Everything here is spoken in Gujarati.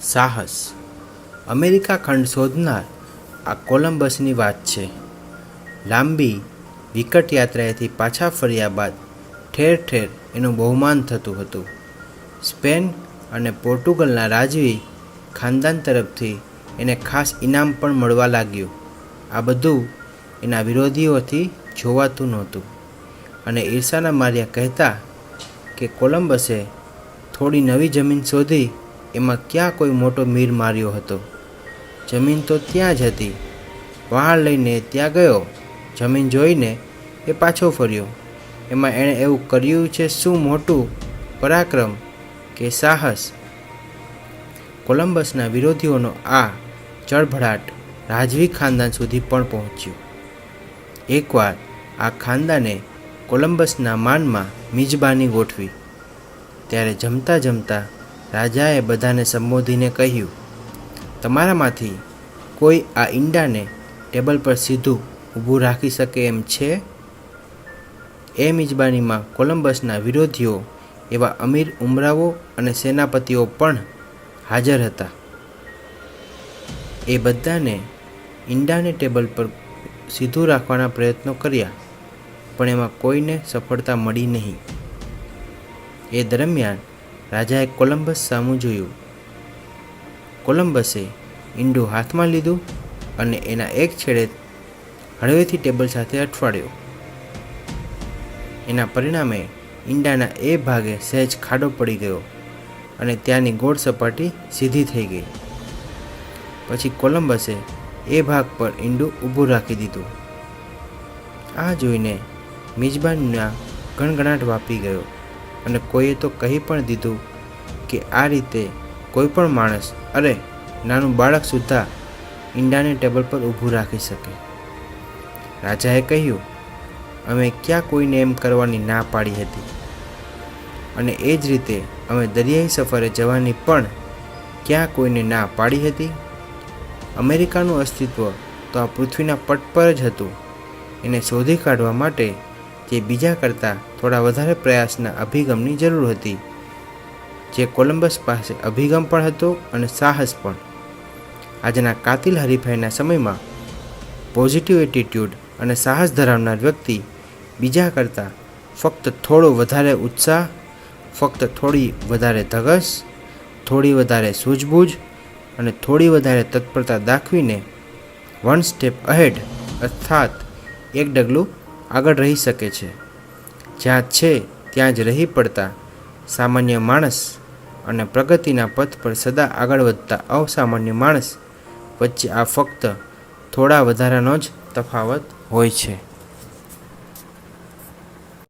સાહસ. અમેરિકા ખંડ શોધનાર આ કોલંબસની વાત છે. લાંબી વિકટ યાત્રાએથી પાછા ફર્યા બાદ ઠેર ઠેર એનું બહુમાન થતું હતું. સ્પેન અને પોર્ટુગલના રાજવી ખાનદાન તરફથી એને ખાસ ઇનામ પણ મળવા લાગ્યું. આ બધું એના વિરોધીઓથી જોવાતું નહોતું અને ઈર્ષાના માર્યા કહેતા કે કોલંબસે થોડી નવી જમીન શોધી એમાં ક્યાં કોઈ મોટો મીર માર્યો હતો. જમીન તો ત્યાં જ હતી. વહાણ લઈને ત્યાં ગયો. જમીન જોઈને એ પાછો ફર્યો. એમાં એણે એવું કર્યું છે શું મોટું પરાક્રમ કે સાહસ. કોલંબસના વિરોધીઓનો આ ચળભળાટ રાજવી ખાનદાન સુધી પણ પહોંચ્યો. એકવાર આ ખાનદાને કોલંબસના માનમાં મિજબાની ગોઠવી. ત્યારે જમતા જમતા રાજાએ બધાને સંબોધીને કહ્યું, તમારામાંથી કોઈ આ ઈંડાને ટેબલ પર સીધું ઊભું રાખી શકે એમ છે? એ મિજબાનીમાં કોલંબસના વિરોધીઓ એવા અમીર ઉમરાવો અને સેનાપતિઓ પણ હાજર હતા. એ બધાને ઈંડાને ટેબલ પર સીધું રાખવાના પ્રયત્નો કર્યા, પણ એમાં કોઈને સફળતા મળી નહીં. એ દરમિયાન રાજાએ કોલંબસ સામું જોયું. કોલંબસે ઈંડું હાથમાં લીધું અને એના એક છેડે હળવેથી ટેબલ સાથે અઠવાડ્યો. એના પરિણામે ઈંડાના એ ભાગે સહેજ ખાડો પડી ગયો અને ત્યાંની ગોળ સપાટી સીધી થઈ ગઈ. પછી કોલંબસે એ ભાગ પર ઈંડું ઊભું રાખી દીધું. આ જોઈને મિજબાનના ગણગણાટ વાપી ગયો અને કોઈએ તો કહી પણ દીધું કે આ રીતે કોઈ પણ માણસ, અરે નાનું બાળક સુદ્ધા ઈંડાને ટેબલ પર ઊભું રાખી શકે. રાજાએ કહ્યું, અમે ક્યાં કોઈને એમ કરવાની ના પાડી હતી, અને એ જ રીતે અમે દરિયાઈ સફરે જવાની પણ ક્યાં કોઈને ના પાડી હતી. અમેરિકાનું અસ્તિત્વ તો આ પૃથ્વીના પટ પર જ હતું. એને શોધી કાઢવા માટે જે બીજા કરતાં થોડા વધારે પ્રયાસના અભિગમની જરૂર હતી, જે કોલંબસ પાસે અભિગમ પણ હતો અને સાહસ પણ. આજના કાતિલ હરીફાઈના સમયમાં પોઝિટિવ એટીટ્યૂડ અને સાહસ ધરાવનાર વ્યક્તિ બીજા કરતાં ફક્ત થોડો વધારે ઉત્સાહ, ફક્ત થોડી વધારે ધગશ, થોડી વધારે સૂઝબૂઝ અને થોડી વધારે તત્પરતા દાખવીને વન સ્ટેપ અહેડ અર્થાત એક ડગલું આગળ રહી શકે છે. જ્યાં છે ત્યાં જ રહી પડતા સામાન્ય માણસ અને પ્રગતિના પથ પર સદા આગળ વધતા અસામાન્ય માણસ વચ્ચે આ ફક્ત થોડા વધારાનો જ તફાવત હોય છે.